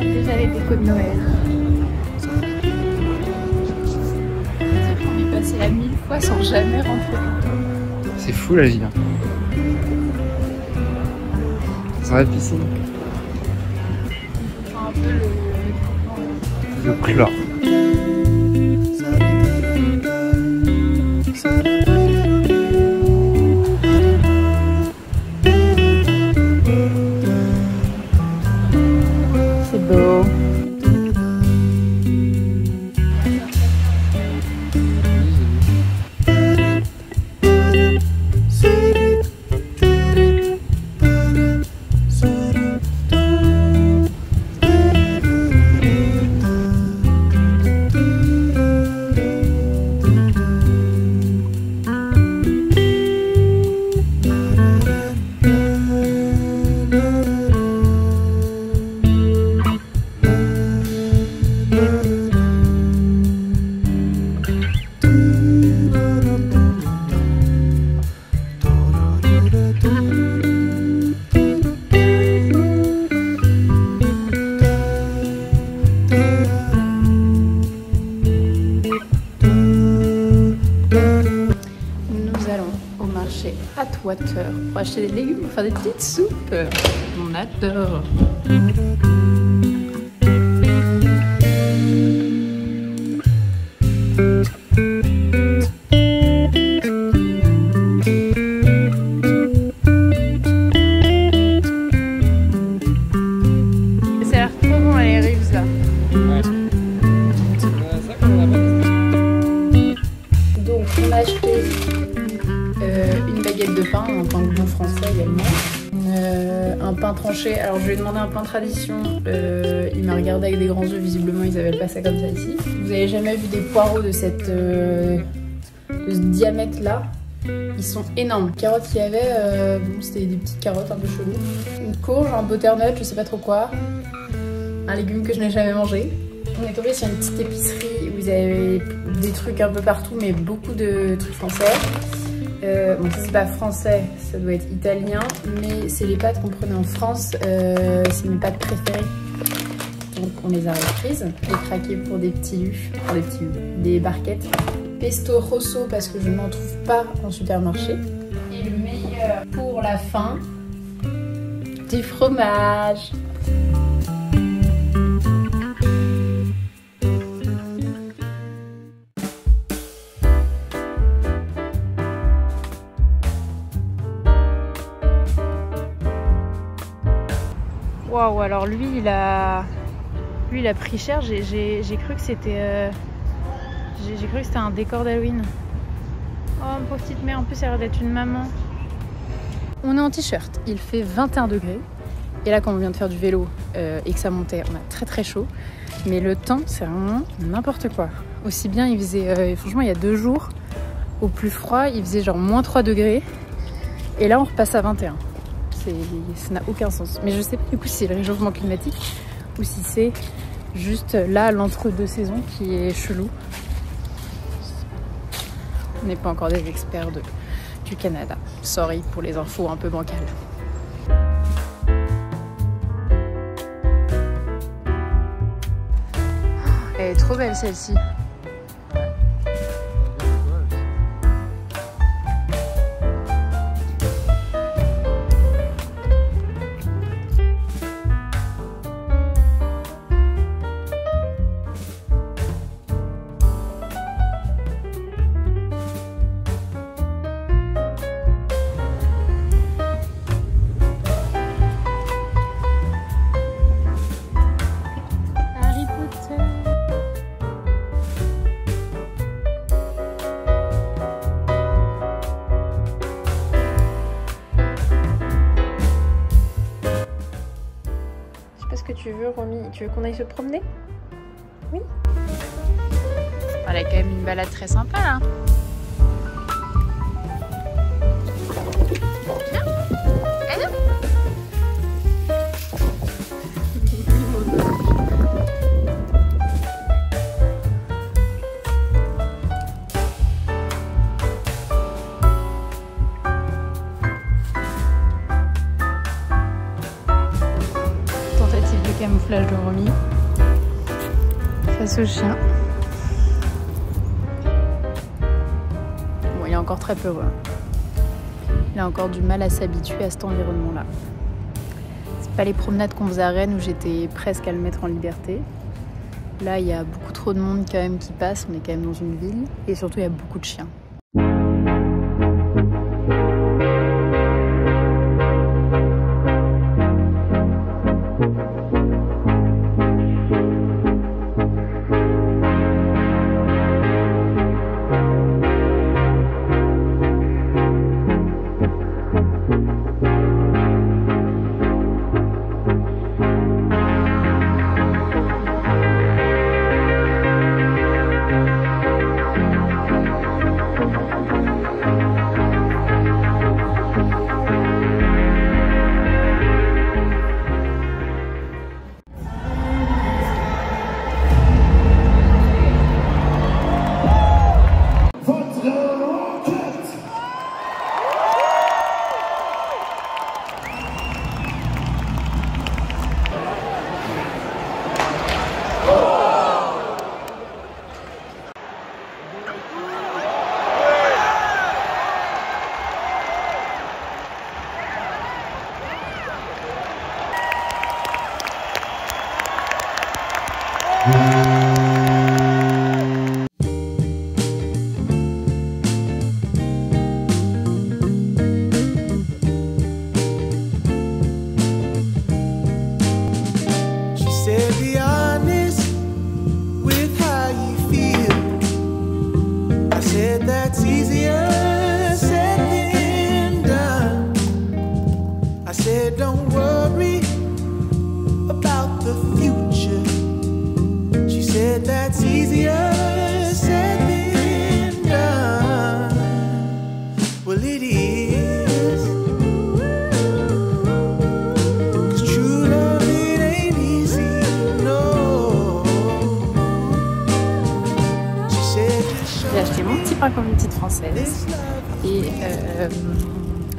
Déjà les décos de Noël. On est passé là 1000 fois sans jamais rentrer. C'est fou la vie là. Dans la piscine. Un peu Le chlore. C'est beau. Atwater pour acheter des légumes pour faire des petites soupes. On adore. Ça a l'air trop bon les rives là. Ouais. C'est ça qu'on a pas. Donc on a acheté une baguette de pain, un pain bon français également. Un pain tranché, alors je lui ai demandé un pain tradition, il m'a regardé avec des grands yeux, visiblement ils n'appellent pas ça comme ça ici. Vous avez jamais vu des poireaux de ce diamètre là? Ils sont énormes. Les carottes qu'il y avait, bon, c'était des petites carottes un peu cheloues. Une courge, un butternut, je sais pas trop quoi. Un légume que je n'ai jamais mangé. On est tombé sur une petite épicerie où ils avaient des trucs un peu partout, mais beaucoup de trucs français. Bon, ça c'est pas français, ça doit être italien, mais c'est les pâtes qu'on prenait en France, c'est mes pâtes préférées. Donc on les a reprises. J'ai craqué pour des petits lus, pour des barquettes. Pesto rosso parce que je n'en trouve pas en supermarché. Et le meilleur pour la fin, du fromage. Waouh, alors lui il a pris cher, j'ai cru que c'était j'ai cru que c'était un décor d'Halloween. Oh ma pauvre petite mère, en plus elle a l'air d'être une maman. On est en t-shirt, il fait 21 degrés. Et là quand on vient de faire du vélo et que ça montait, on a très très chaud. Mais le temps c'est vraiment n'importe quoi. Aussi bien il faisait, franchement il y a 2 jours, au plus froid il faisait genre moins 3 degrés. Et là on repasse à 21. Ça n'a aucun sens. Mais je sais pas du coup si c'est le réchauffement climatique ou si c'est juste là l'entre-deux saisons qui est chelou. On n'est pas encore des experts du Canada. Sorry pour les infos un peu bancales. Elle est trop belle celle-ci. Qu'est-ce que tu veux, Romy? Tu veux qu'on aille se promener? Oui. Elle a quand même une balade très sympa là. Viens. Allez. camouflage de Romy face au chien. Bon, il est encore très peu heureux. Il a encore du mal à s'habituer à cet environnement-là. C'est pas les promenades qu'on faisait à Rennes où j'étais presque à le mettre en liberté. Là, il y a beaucoup trop de monde quand même qui passe. On est quand même dans une ville. Et surtout, il y a beaucoup de chiens. J'ai acheté mon petit pain comme une petite française et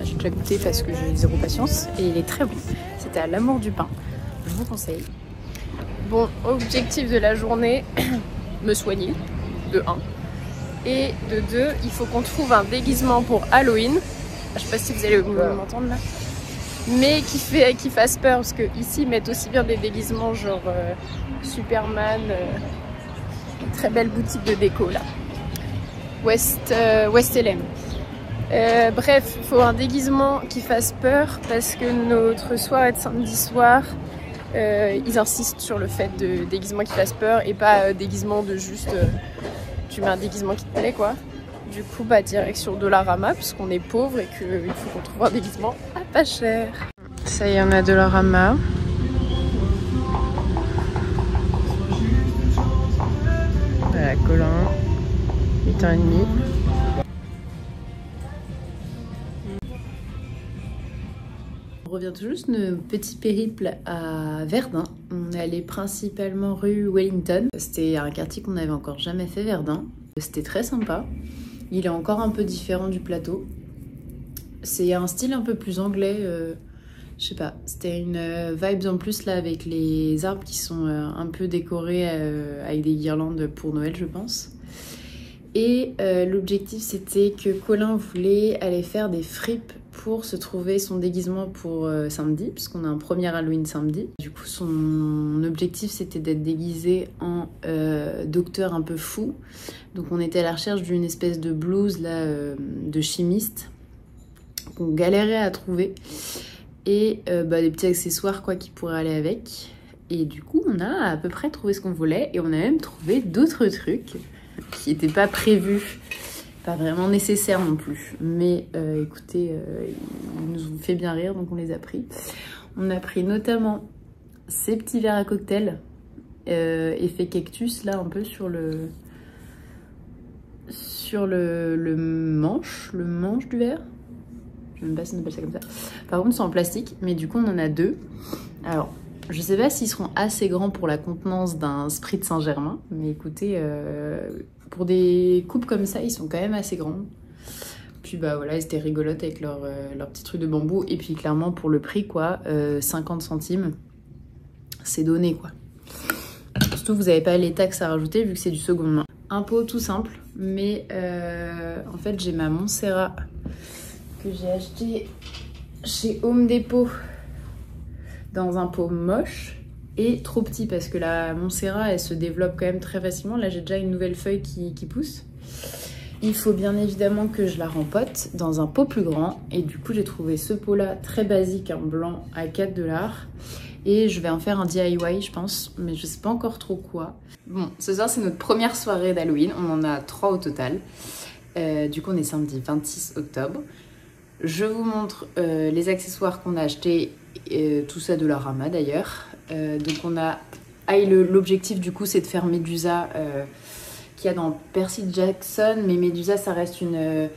j'ai déjà goûté parce que j'ai zéro patience et il est très bon. C'était à l'amour du pain, je vous conseille. Bon, objectif de la journée, me soigner, de 1. Et de 2, il faut qu'on trouve un déguisement pour Halloween. Je sais pas si vous allez m'entendre là. Mais qui fasse peur parce que ici ils mettent aussi bien des déguisements genre Superman, une très belle boutique de déco là. West LM. Bref, il faut un déguisement qui fasse peur parce que notre soirée de samedi soir, ils insistent sur le fait de déguisement qui fasse peur et pas déguisement de juste tu mets un déguisement qui te plaît quoi. Du coup, bah direction Dollarama puisqu'on est pauvre et qu'il faut qu'on trouve un déguisement à pas cher. Ça y est, on a Dollarama. Voilà, Colin. 8h30. On revient tout juste de notre petit périple à Verdun. On est allé principalement rue Wellington. C'était un quartier qu'on n'avait encore jamais fait, Verdun. C'était très sympa. Il est encore un peu différent du plateau. C'est un style un peu plus anglais. Je sais pas, c'était une vibe en plus là avec les arbres qui sont un peu décorés avec des guirlandes pour Noël, je pense. Et l'objectif c'était que Colin voulait aller faire des fripes pour se trouver son déguisement pour samedi, puisqu'on a un premier Halloween samedi. Du coup son objectif c'était d'être déguisé en docteur un peu fou. Donc on était à la recherche d'une espèce de blouse là, de chimiste qu'on galérait à trouver. Et des petits accessoires quoi qui pourraient aller avec. Et du coup on a à peu près trouvé ce qu'on voulait et on a même trouvé d'autres trucs qui n'étaient pas prévus, pas vraiment nécessaires non plus. Mais écoutez, ils nous ont fait bien rire donc on les a pris. On a pris notamment ces petits verres à cocktail, effet cactus là un peu sur le manche du verre. Je sais même pas si on appelle ça comme ça. Par contre, c'est en plastique, mais du coup, on en a 2. Alors, je sais pas s'ils seront assez grands pour la contenance d'un Spritz Saint-Germain, mais écoutez, pour des coupes comme ça, ils sont quand même assez grands. Puis bah voilà, ils étaient rigolotes avec leur petit truc de bambou. Et puis clairement, pour le prix, quoi, 50 centimes. c'est donné quoi. Surtout vous n'avez pas les taxes à rajouter vu que c'est du seconde main. Un pot tout simple, mais en fait j'ai ma Montserrat que j'ai acheté chez Home Depot dans un pot moche et trop petit parce que la Montserrat elle se développe quand même très facilement. Là j'ai déjà une nouvelle feuille qui pousse. Il faut bien évidemment que je la rempote dans un pot plus grand et du coup j'ai trouvé ce pot là très basique en blanc à 4 $. Et je vais en faire un DIY je pense, mais je sais pas encore trop quoi. Bon, ce soir c'est notre première soirée d'Halloween, on en a 3 au total. Du coup on est samedi 26 octobre. Je vous montre les accessoires qu'on a achetés, tout ça de la Rama d'ailleurs. Donc on a... l'objectif du coup c'est de faire Médusa qu'il y a dans Percy Jackson, mais Médusa ça reste une...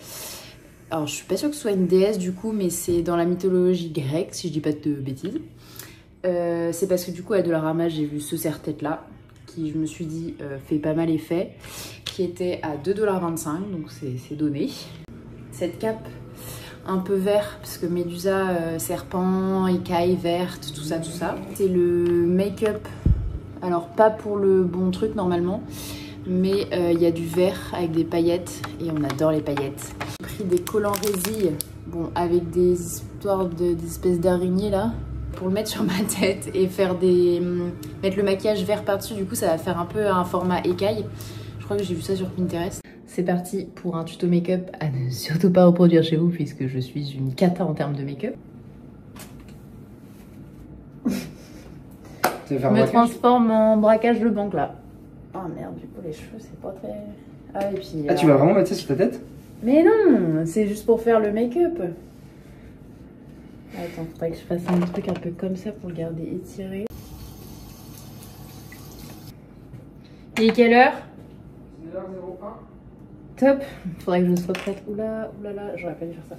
alors je suis pas sûre que ce soit une déesse du coup, mais c'est dans la mythologie grecque si je dis pas de bêtises. C'est parce que du coup à Dollarama j'ai vu ce serre-tête là qui je me suis dit fait pas mal effet, qui était à 2,25 $, donc c'est donné. Cette cape un peu vert parce que Médusa, serpent, écaille verte, tout ça. C'est le make-up, alors pas pour le bon truc normalement, mais il y a du vert avec des paillettes et on adore les paillettes. J'ai pris des collants résille, bon avec des histoires d'espèces d'araignées là, pour le mettre sur ma tête et faire mettre le maquillage vert par-dessus, du coup ça va faire un peu un format écaille. Je crois que j'ai vu ça sur Pinterest. C'est parti pour un tuto make-up à ne surtout pas reproduire chez vous puisque je suis une cata en termes de make-up. Je me transforme en braquage de banque là. Oh merde, du coup les cheveux c'est pas très... Ah, et puis, ah tu vas vraiment mettre ça sur ta tête? Mais non, c'est juste pour faire le make-up. Attends, faudrait que je fasse un truc un peu comme ça pour le garder étiré. Il est quelle heure? 9h01. Top. Faudrait que je sois prête. Oula, oulala, j'aurais pas dû faire ça.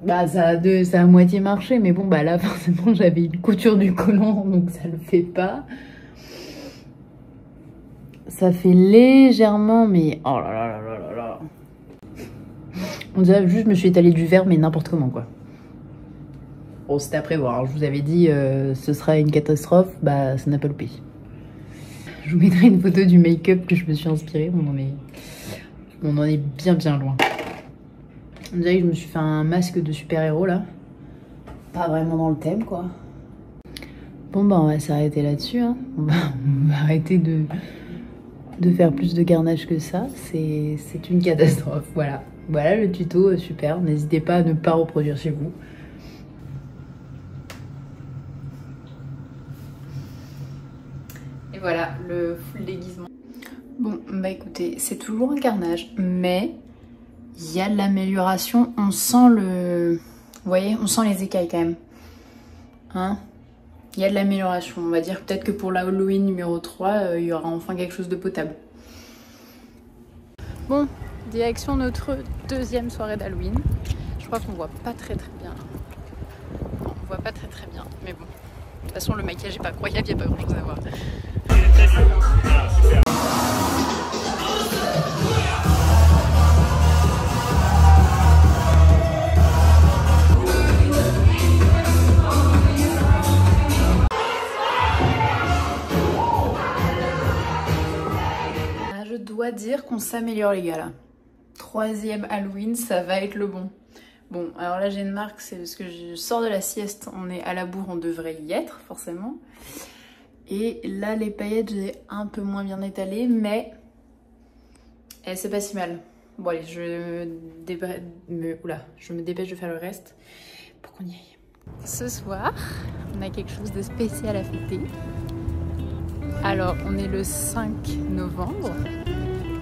Bah ça a à moitié marché, mais bon bah là forcément j'avais une couture du collant donc ça le fait pas. Ça fait légèrement, mais oh là là là là là là. On dirait juste je me suis étalée du vert mais n'importe comment quoi. Bon c'était à prévoir, je vous avais dit ce sera une catastrophe, bah ça n'a pas loupé. Je vous mettrai une photo du make-up que je me suis inspirée, on en est bien loin. On dirait que je me suis fait un masque de super-héros là. Pas vraiment dans le thème quoi. Bon bah on va s'arrêter là-dessus. Hein. On va arrêter de faire plus de carnage que ça. C'est une catastrophe. Voilà. Voilà le tuto, super. N'hésitez pas à ne pas reproduire chez vous. Et voilà le full déguisement. Bon bah écoutez, c'est toujours un carnage, mais il y a de l'amélioration. On sent le... Vous voyez, on sent les écailles quand même. Hein? Il y a de l'amélioration. On va dire peut-être que pour la Halloween numéro 3, il y aura enfin quelque chose de potable. Bon, direction notre deuxième soirée d'Halloween. Je crois qu'on voit pas très bien. Non, on voit pas très bien, mais bon. De toute façon, le maquillage est pas incroyable, il n'y a pas grand chose à voir. Je dois dire qu'on s'améliore les gars là. Troisième Halloween, ça va être le bon. Bon, alors là j'ai une marque, c'est parce que je sors de la sieste, on est à la bourre, on devrait y être forcément. Et là les paillettes j'ai un peu moins bien étalé, mais c'est pas si mal. Bon allez, je me dépêche de faire le reste pour qu'on y aille. Ce soir, on a quelque chose de spécial à fêter. Alors on est le 5 novembre,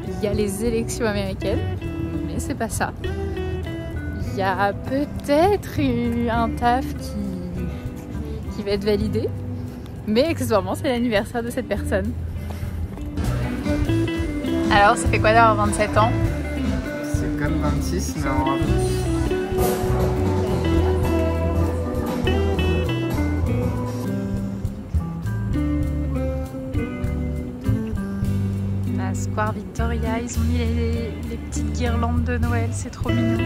il y a les élections américaines, mais c'est pas ça. Il y a peut-être un taf qui va être validé, mais accessoirement c'est l'anniversaire de cette personne. Alors ça fait quoi d'avoir 27 ans? C'est comme 26 mais en rajoute. La Square Victoria, ils ont mis les petites guirlandes de Noël, c'est trop mignon.